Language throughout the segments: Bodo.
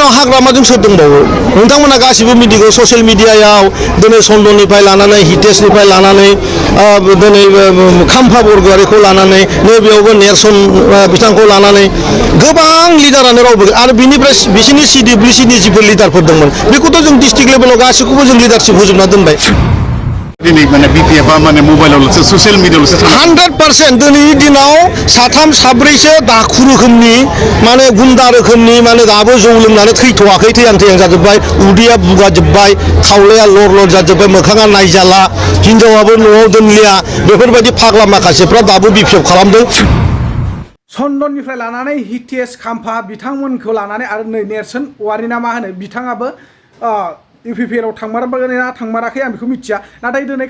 उनाव हाग्रामाजों सोर दंबावो नोंथांमोना गासिबो मिथिगौ ससियेल मिडियायाव दिनै सन्दननिफ्राय लानानै हितेशनिफ्राय लानानै दिनै खाम्फा बरग'यारिखौ लानानै नैबेयावबो नेरसन बिथांखौ लानानै गोबां लिडारानो रावबो आरो बिनिफ्राय बिसिनि सिडिब्लिसिनि जिफोर लिडारफोर दंमोन बेखौथ' जों डिस्ट्रिक्ट लेभेलाव गासैखौबो जों लिडारशिप होजोबना दोनबाय दिनै माने BPF आ माने मबाइलावल'सो ससियेल मिडियायावल'सो 100% दिनैनि दिनाव साथाम साब्रैसो दाखु रोखोमनि माने गुन्दा रोखोमनि माने दाबो जौ लोंनानै थैथ'वाखै थैहां जाजोब्बाय उदैया बुगाजोब्बाय खावलाया लर जाजोब्बाय मोखाङा नायजाला हिनजावाबो न'आव दोनलिया बेफोरबायदि फाग्ला माखासेफ्रा दाबो BPF खालामदों सन्दननिफ्राय लानानै हितेश खाम्फा बिथांमोनखौ लानानै आरो नै नेरसोन औवारि ना मा होनो बिथाङाबो UPPL आव थांमारबायना थांमाराखै आं बेखौ मिथिया नाथाय दिनै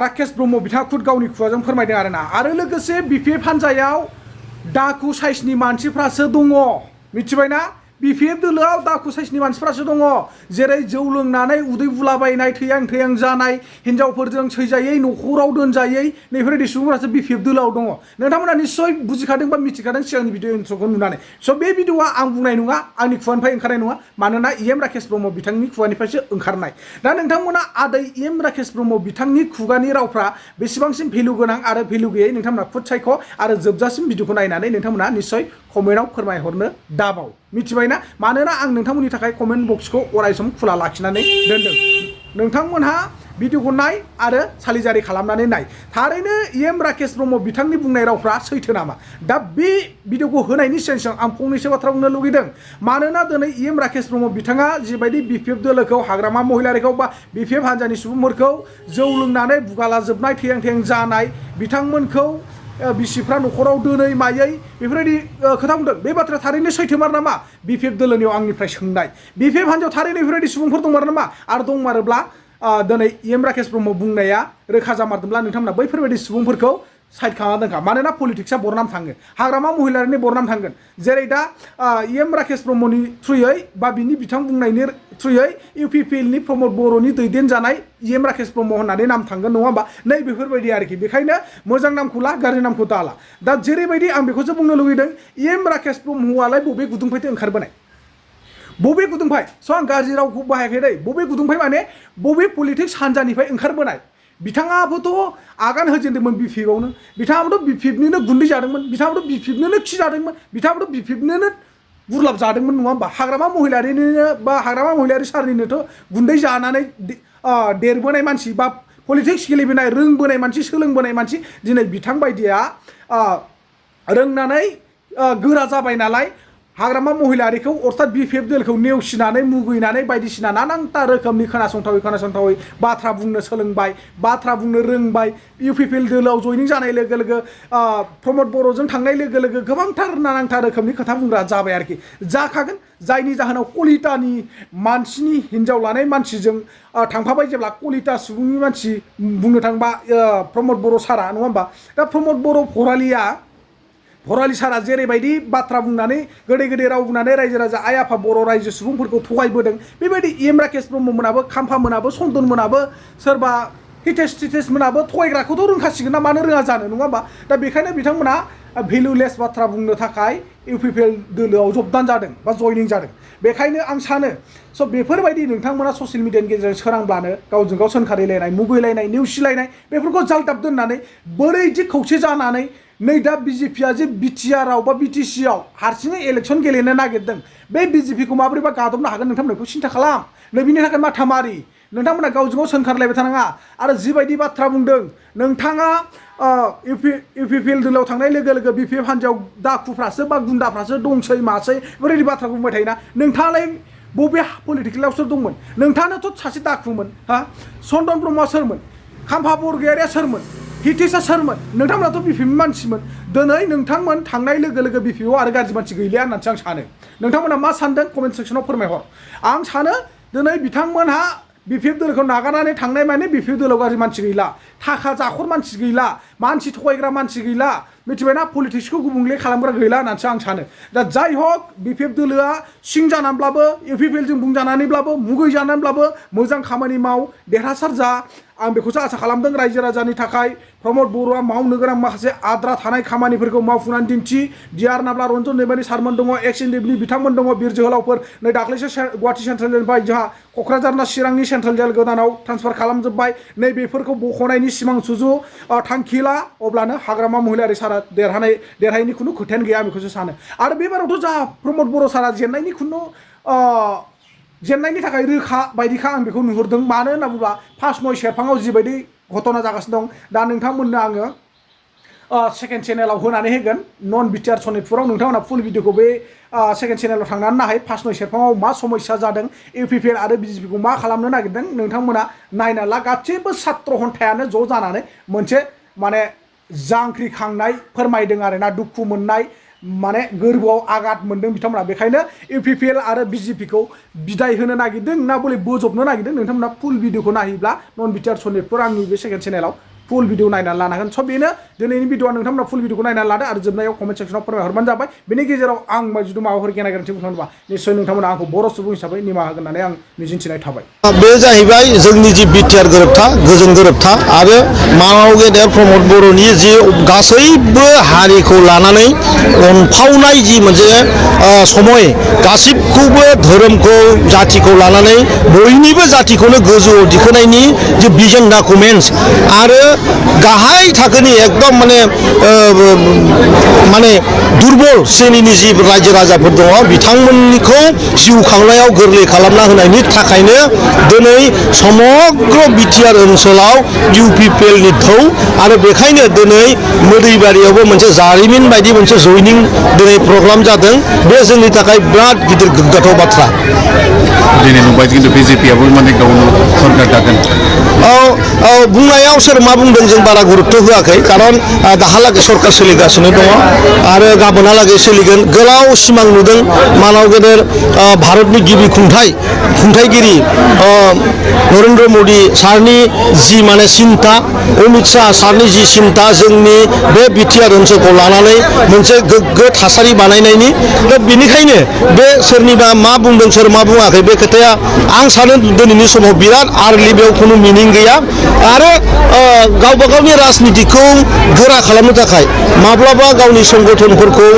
राकेश ब्रह्म बिथाङा खुद गावनि खुगाजों फोरमायदों आरो लोगोसे BPF हान्जायाव दाखु साइसनि मानसिफ्रासो दङ मिथिबायना BPF दोलोआव दाखु साइसनि मानसिफ्रासो दङ जेरै जौ लोंनानै उदै बुलाबायनाय थैहां जानाय हिनजावफोरजों सैजायै न'खराव दोनजायै नैफोरबायदि सुबुंफोरासो BPF दोलोआव दङ नोंथांमोना निस्सय बुजिखादों बा मिथिखादों सिगांनि भिडिअ इन्ट्र'खौ नुनानै स' बे भिडिअआ आं बुंनाय नङा आंनि खुगानिफ्राय ओंखारनाय नङा मानोना राकेश ब्रह्म बिथांनि खुगानिफ्रायसो ओंखारनाय दा नोंथांमोना आदै राकेश ब्रह्म बिथांनि खुगानि रावफ्रा बेसेबांसिम भेलु गोनां आरो भेलु गैयै नोंथांमोना खुद सायख' आरो जोबजासिम भिडिअखौ नायनानै नोंथांमोना निस्सय कमेन्टआव फोरमायहरनो दाबाव मिथिबायना मानोना आं नोंथांमोननि थाखाय कमेन्ट बक्सखौ अरायसम खुला लाखिनानै दोनदों नोंथांमोनहा भिडिअखौ नाय आरो सालिजारि खालामनानै नाय थारैनो राकेश ब्रह्म बिथांनि बुंनाय रावफ्रा सैथो नामा दा बे भिडिअखौ होनायनि सिगां आं फंनैसो बाथ्रा बुंनो लुगैदों मानोना दिनै राकेश ब्रह्म बिथाङा जिबायदि BPF दोलोखौ हाग्रामा महिलारिखौ बा BPF हान्जानि सुबुंफोरखौ जौ लोंनानै बुगाला जोबनाय थैहां जानाय बिथांमोनखौ बिसिफ्रा न'खराव दोनै मायै बेफोरबायदि खोथा बुंदों बे बाथ्राया थारैनो सैथोमार नामा BPF दोलोनियाव आंनिफ्राय सोंनाय BPF हान्जायाव थारैनो बेफोरबायदि सुबुंफोर दंमार नामा आरो दंमारोब्ला दिनै राकेश ब्रह्म बुंनाया रोखा जामारदोंब्ला नोंथांमोना बैफोरबायदि सुबुंफोरखौ साइड खालामना दोनखा मानोना पलिटिक्सआ बरनाम थाङो हाग्रामा महिलारिनि बरनाम थांगोन जेरै दा राकेश ब्रह्मनि थ्रुयै बा बिनि बिथां बुंनायनि थ्रुयै UPPL नि प्रमद बर'नि दैदेनजानाय राकेश ब्रह्म होननानै नाम थांगोन नङा होमबा नै बेफोरबायदि आरोखि बेखायनो मोजां नामखौ ला गाज्रि नामखौ दाला दा जेरैबायदि आं बेखौसो बुंनो लुगैदों राकेश ब्रह्मआलाय बबे गुदुंनिफ्राय ओंखारबोनाय बबे गुदुंनिफ्राय स' आं गाज्रि रावखौ बाहायाखै दै बबे गुदुंनिफ्राय माने बबे पलिटिक्स हान्जानिफ्राय ओंखारबोनाय बिथाङाबोथ' आगान होजेनदोंमोन BPF आवनो बिथाङाबोथ' BPF निनो गुन्दै जादोंमोन बिथाङाबोथ' BPF निनो खि जादोंमोन बिथाङाबोथ' BPF निनो गुरलाब जादोंमोन नङा होमबा हाग्रामा महिलारिनिनो बा हाग्रामा महिलारि सारनिनोथ' गुन्दै जानानै देरबोनाय मानसि बा पलिटिक्स गेलेबोनाय रोंबोनाय मानसि सोलोंबोनाय मानसि दिनै बिथां बायदिया रोंनानै गोरा जाबाय नालाय हाग्रामा महिलारिखौ अर्थात BPF दोलखौ नेवसिनानै मुगैनानै बायदिसिना नानांथा रोखोमनि खोनासंथावै बाथ्रा बुंनो सोलोंबाय बाथ्रा बुंनो रोंबाय UPPL दोलोआव जयनिं जानाय लोगो लोगो प्रमद बर'जों थांनाय लोगो लोगो गोबांथार नानांथा रोखोमनि खोथा बुंग्रा जाबाय आरोखि जाखागोन जायनि जाहोनाव कलितानि मानसिनि हिनजाव लानाय मानसिजों थांफाबाय जेब्ला कलिता सुबुंनि मानसि बुंनो थांबा प्रमद बर' सारा नङा होमबा दा प्रमद बर' भराली सारा जेरैबायदि बाथ्रा बुंनानै गोदै राव बुंनानै रायजो राजा आइ आफा बर' रायजो सुबुंफोरखौ थगायबोदों बेबायदि राकेश ब्रह्म मोनाबो खाम्फा मोनाबो सन्दन मोनाबो सोरबा हितेश मोनाबो थगायग्राखौथ' रोंखासिगोन ना मानो रोङा जानो नङा होमबा दा बेखायनो बिथांमोना भेलुलेस बाथ्रा बुंनो थाखाय UPPL दोलोआव जबदान जादों बा जयनिं जादों बेखायनो आं सानो स' बेफोरबायदि नोंथांमोना ससियेल मिडियानि गेजेरजों सोरांब्लानो गावजों गाव सोंखारिलायनाय मुगैलायनाय नेवसिलायनाय बेफोरखौ जालदाब दोननानै बोरै दि खौसे जानानै नै दा BJP आ जे BTR आव बा BTC आव हारसिङै इलेक्सन गेलेनो नागिरदों बे BJP खौ माबोरैबा गादबनो हागोन नोंथांमोनखौ सिन्था खालाम नैबिनि थाखाय माथा मारि नोंथांमोना गावजों गाव सोंखारलायबाय थानाङा आरो जिबायदि बाथ्रा बुंदों नोंथाङा UPPL दोलोआव थांनाय लोगो लोगो BPF हान्जायाव दाखुफ्रासो बा गुन्दाफ्रासो दंसै मासै बेबायदि बाथ्राखौ बुंबाय थायोना नोंथाङालाय बबे पलिटिकेलावसो दंमोन नोंथाङानोथ' सासे दाखुमोन सन्दन ब्रह्मआ सोरमोन खाम्फा बरग'यारिया सोरमोन हितेशआ सोरमोन नोंथांमोनाथ' BPF नि मानसिमोन दिनै नोंथांमोन थांनाय लोगो लोगो BPF आव आरो गाज्रि मानसि गैलिया होननानैसो आं सानो नोंथांमोना मा सानदों कमेन्ट सेक्सनाव फोरमायहर आं सानो दिनै बिथांमोनहा BPF दोलोखौ नागारनानै थांनाय माने BPF दोलोआव गाज्रि मानसि गैला थाखा जाखर मानसि गैला मानसि थगायग्रा मानसि गैला मिथिबायना पलिटिक्सखौ गुबुंले खालामग्रा गैला होननानैसो आं सानो दा जाय हक बिपिएफ दोलोआ सिं जानानैब्लाबो इउपिपिएलजों बुंजानानैब्लाबो मुगै जानानैब्लाबो मोजां खामानि माव देरहासार जा आं बेखौसो आसा खालामदों रायजो राजानि थाखाय प्रमद बर'आ मावनो गोनां माखासे आद्रा थानाय खामानिफोरखौ मावफुंनानै दिन्थि डिआर नाब्ला रन्जन दैमारि सारमोन दङ एक्स एनडिएफनि बिथांमोन दङ बिर जोहोलावफोर नै दाख्लैसो गुवाहाटि सेन्ट्रेल जेलनिफ्राय जोंहा क'क्राझारना चिरांनि सेन्ट्रेल जेल गोदानाव ट्रान्सफार खालामजोब्बाय नै बेफोरखौ बख'नायनि सिमां सुजु थांखि ला अब्लानो हाग्रामा महिलारि सारा देरहायैनि खुनु खोथायानो गैया आं बेखौसो सानो आरो बेबारावथ' जोंहा प्रमद बर' सारा जेननायनि खुनु जेननायनि थाखाय रोखा बायदिखा आं बेखौ नुहुरदों मानो होनना बुङोब्ला फार्स्ट नय सेरफाङाव जिबायदि घटना जागासिनो दं दा नोंथांमोननो आङो सेकेन्ड चेनेलाव होनानै होगोन नन बिटिआर सनितपुराव नोंथांमोना फुल भिडिअखौ बे सेकेन्ड चेनेलाव थांनानै नाहाय फार्स्ट नय सेरफाङाव मा समस्या जादों इउपिपिएल आरो बिजेपिखौ मा खालामनो नागिरदों नोंथांमोना नायना ला गासैबो सात्र हन्थायानो ज' जानानै मोनसे माने जांख्रिखांनाय फोरमायदों आरोना दुखु मोननाय माने गोरबोआव आघात मोनदों बिथांमोना बेखायनो इउपिपिएल आरो बिजेपिखौ बिदाय होनो नागिरदों ना बले बोजबनो नागिरदों नोंथांमोना फुल भिडिअखौ नायोब्ला नन बिटिआर सनितपुर आंनि बे सेकेन्ड चेनेलाव फुल भिडिअ नायनानै लानो हागोन स' बेनो दिनैनि भिडिअआ नोंथांमोना फुल भिडिअखौ नायनानै लादो आरो जोबनायाव कमेन्ट सेक्सनाव फोरमायहरबानो जाबाय बेनि गेजेराव आं जुदि माबाफोर गेना गोरोन्थि बुंफ्लांदोंबा निस्सय नोंथांमोना आंखौ बर' सुबुं हिसाबै निमाहा होगोन होननानै आं मिजिंथिनाय थाबाय बे जाहैबाय जोंनि जि बिटिआर गोरोबथा गोजोन गोरोबथा आरो मानाव गेदेर प्रमद बर'नि जि गासैबो हारिखौ लानानै अनफावनाय जि मोनसे समय गासिबखौबो धोरोमखौ जातिखौ लानानै बयनिबो जातिखौनो गोजौआव दिखोनायनि जि भिजन डकुमेन्टस आरो गाहाय थाखोनि एकदम माने दुर्बल श्रेणीनि जि रायजो राजाफोर दङ बिथांमोननिखौ जिउ खांनायाव गोरलै खालामना होनायनि थाखायनो दिनै समग्र बिटिआर ओनसोलाव इउपिपिएलनि थौ आरो बेखायनो दिनै मोदैबारियावबो मोनसे जारिमिन बायदि मोनसे जयनिं दिनै प्रग्राम जादों बे जोंनि थाखाय बिराद गिदिर गोग्गाथाव बाथ्रा दिनै नुबाय खिन्थु बिजेपिआबो माने गावनो सरकार दागोन बुंनायाव सोर मा बुंदों जों बारा गुरुत्व होआखै खारन दाहालागै सरकार सोलिगासिनो दङ आरो गाबोनहालागै सोलिगोन गोलाव सिमां नुदों मानाव गेदेर भारतनि गिबि खुंथायगिरि नरेन्द्र मदि सारनि जि माने सिन्ता अमित शाह सारनि जि सिन्ता जोंनि बे बिटिआर ओनसोलखौ लानानै मोनसे गोग्गो थासारि बानायनायनि दा बेनिखायनो बे सोरनिबा मा बुंदों सोर मा बुङाखै बे खोथाया आं सानो दिनैनि समाव बिराद आर्लि बेयाव खुनु मिनिं गैया आरो गावबा गावनि राजनितिखौ गोरा खालामनो थाखाय माब्लाबा गावनि संगठनफोरखौ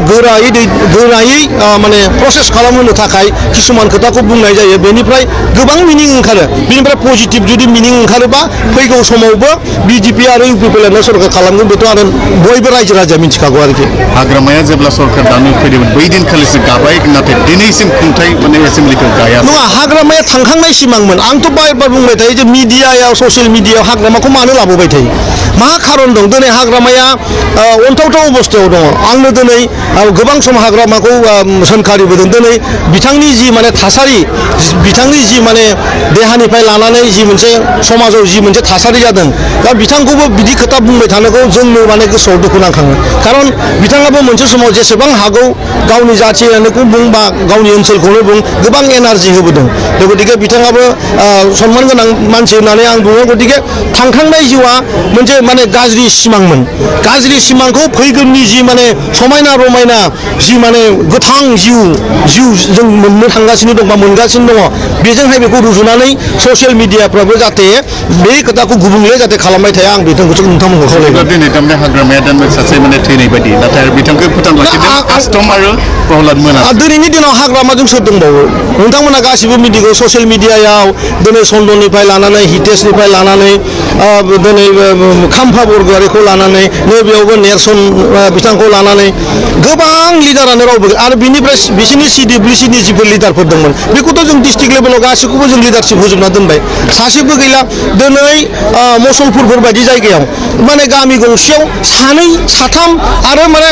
गोरायै माने प्रसेस खालामहोनो थाखाय किसुमान खोथाखौ बुंनाय जायो बेनिफ्राय गोबां मिनिं ओंखारो बेनिफ्राय पजिटिभ जुदि मिनिं ओंखारोबा फैगौ समावबो बिजेपि आरो इउपिपिएलआनो सरकार खालामगोन बेथ' आरो बयबो रायजो राजाया मिथिखागौ आरोखि हाग्रामाया जेब्ला सरकार दानो फैदोंमोन बै दिनखालिसो गाबाय नाथाय दिनैसिम खुंथाय माने एसेम्बलिखौ गाया नङा हाग्रामाया थांखांनाय सिमांमोन आंथ' बार बुंबाय थायो जे मिडियायाव ससियेल मिडियायाव हाग्रामाखौ मानो लाबोबाय थायो मा खारन दं दिनै हाग्रामाया अनथावथाव अबस्थायाव दङ आंनो दिनै गोबां सम हाग्रामाखौ सोंखारिबोदों दिनै बिथांनि जि माने थासारि बिथांनि जि माने देहानिफ्राय लानानै जि मोनसे समाजाव जि मोनसे थासारि जादों दा बिथांखौबो बिदि खोथा बुंबाय थानायखौ जोंनो माने गोसोआव दुखु नांखाङो खारन बिथाङाबो मोनसे समाव जेसेबां हागौ गावनि जाथिखौ बुं बा गावनि ओनसोलखौनो बुं गोबां एनार्जि होबोदों गतिके बिथाङाबो सनमान गोनां मानसि होननानै आं बुङो गतिके थांखांनाय जिउआ मोनसे माने गाज्रि सिमांमोन गाज्रि सिमांखौ फैगोननि जि माने समायना रमायना जि माने गोथां जिउ जों मोननो थांगासिनो दं बा मोनगासिनो दङ बेजोंहाय बेखौ रुजुनानै ससियेल मिडियाफ्राबो जाहाथे बे खोथाखौ गुबुंले जाहाथे खालामबाय थाया आं बिथांखौसो नोंथांमोनखौ खावलायगोन दिनै थारमाने हाग्रामाया दानबाय सासे माने थैनाय बायदि नाथाय बिथांखौ फोथां लाखिदों आस्तम आरो प्रहलाद मोना दिनैनि दिनाव हाग्रामाजों सोर दंबावो नोंथांमोना गासिबो मिथिगौ ससियेल मिडियायाव दिनै चन्दननिफ्राय लानानै हितेशनिफ्राय लानानै दिनै खाम्फा बरग'यारिखौ लानानै नैबेयावबो नेरसन बिथांखौ लानानै गोबां लिडारानो रावबो आरो बिनिफ्राय बिसोरनि सिडिब्लिसिनि जिफोर लिडारफोर दंमोन बेखौथ' जों डिस्ट्रिक्ट लेभेलाव गासैखौबो जों लिडारशिप होजोबना दोनबाय सासेबो गैला दिनै मुसलपुरफोर बायदि जायगायाव माने गामि गंसेयाव सानै साथाम आरो माने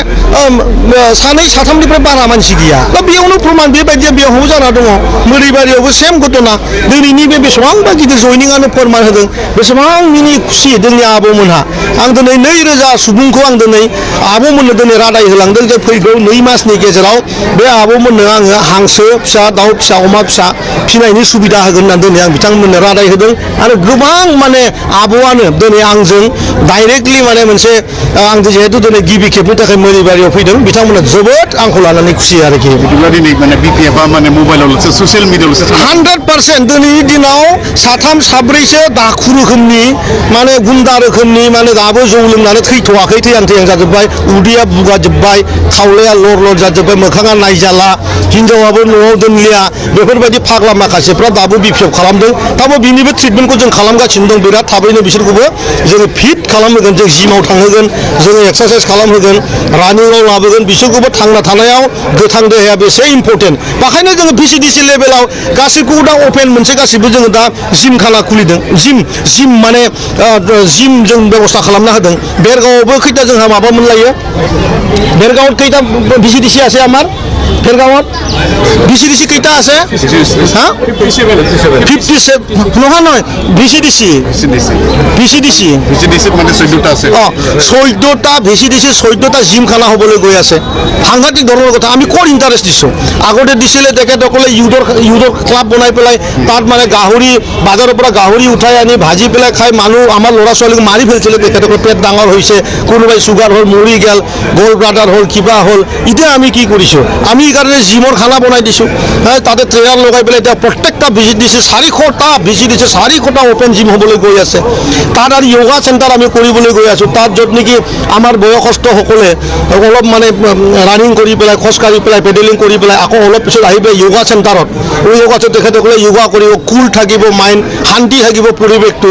सानै साथामनिफ्राय बारा मानसि गैया दा बेयावनो प्रमान बेबायदिया बेयावबो जाना दङ मोदैबारियावबो सेम घटना दिनैनि बे बेसेबांबा गिदिर जयनिं गोबाङानो फोरमान होदों बेसेबां मिनि खुसि जोंनि आब'मोनहा आं दिनै 2,000 सुबुंखौ आं दिनै आब'मोननो दिनै रादाय होलांदों जे फैगौ 2 मासनि गेजेराव बे आब'मोननो आङो हांसो फिसा दाउ फिसा अमा फिसा फिनायनि सुबिदा होगोन होननानै दिनै आं बिथांमोननो रादाय होदों आरो गोबां माने आब'आनो दिनै आंजों डाइरेक्टलि माने मोनसे आं जिहेतु दिनै गिबि खेबनि थाखाय मैबारियाव फैदों बिथांमोना जोबोद आंखौ लानानै खुसि आरोखि बिदिब्ला दिनै माने बिपिएफआ माने मबाइलावल'सो ससियेल मिडियायावल'सो 100% दिनैनि दिनाव 3-4सो दाखु रोखोमनि माने गुन्दा रोखोमनि माने दाबो जौ लोंनानै थैथ'वाखै थैहां जाजोब्बाय उदैया बुगाजोब्बाय खावलाया लर जाजोब्बाय मोखाङा नायजाला हिनजावाबो न'आव दोनलिया बेफोरबायदि फाग्ला माखासेफ्रा दाबो बिपिएफ खालामदों दाबो बिनिबो ट्रिटमेन्टखौ जों खालामगासिनो दं बिराद थाबैनो बिसोरखौबो जोङो फिट खालामहोगोन जों जिमाव थांहोगोन जोङो एक्सारसाइज खालामहोगोन रानिंआव लाबोगोन बिसोरखौबो थांना थानायाव गोथां देहाया बेसे इम्परटेन्ट बेखायनो जोङो भिसिडिसि लेभेलाव गासैखौबो दा अपेन मोनसे गासैबो जोङो दा जिम खाना खुलिदों जिम माने जिम जों बेबस्था खालामना होदों बेरगावआवबो खैथा जोंहा माबा मोनलायो बेरगावआव खैथा भिसिडिसि আছে আমার बेरगावआव भिसिडिसि खैथा আছে হ্যাঁ 57 নহয় भिसिडिसि মানে 14টা আছে 14টা भिसिडिसि 14টা জিম খানা হ'বলৈ গৈ আছে সাংঘাতিক ধৰণৰ কথা আমি ক'ৰ ইণ্টাৰেষ্ট দিছোঁ আগতে দিছিলে তেখেতসকলে ইউডৰ ক্লাব বনাই পেলাই তাত মানে গাহৰি বাজাৰৰ পৰা গাহৰি উঠাই আনি ভাজি পেলাই খাই মানুহ আমাৰ ল'ৰা ছোৱালীক মাৰি ফেলছিলে তেখেতসকলৰ পেট ডাঙৰ হৈছে কোনোবাই চুগাৰ হ'ল মৰি গেল গ'ল্ড ব্লাডাৰ হ'ল কিবা হ'ল এতিয়া আমি কি কৰিছোঁ আমি এইকাৰণে জিমৰ খানা বনাই দিছোঁ তাতে ট্ৰেইনাৰ লগাই পেলাই এতিয়া প্ৰত্যেকটা भिसिडिसि 400টা भिसिडिसि 400টা অপেন জিম হ'বলৈ গৈ আছে তাত আৰু য়োগা চেণ্টাৰ আমি কৰিবলৈ গৈ আছোঁ তাত য'ত নেকি আমাৰ বয়সস্থসকলে অলপ মানে ৰানিং কৰি পেলাই খোজকাঢ়ি পেলাই পেডেলিং কৰি পেলাই আকৌ অলপ পিছত আহিব য়োগা চেণ্টাৰত য়োগাটো তেখেতসকলে য়োগা কৰিব কুল থাকিব মাইণ্ড শান্তি থাকিব পৰিৱেশটো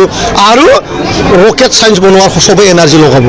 আৰু ৰকেট চায়েন্স বনোৱাৰ চবেই এনাৰ্জি লগাব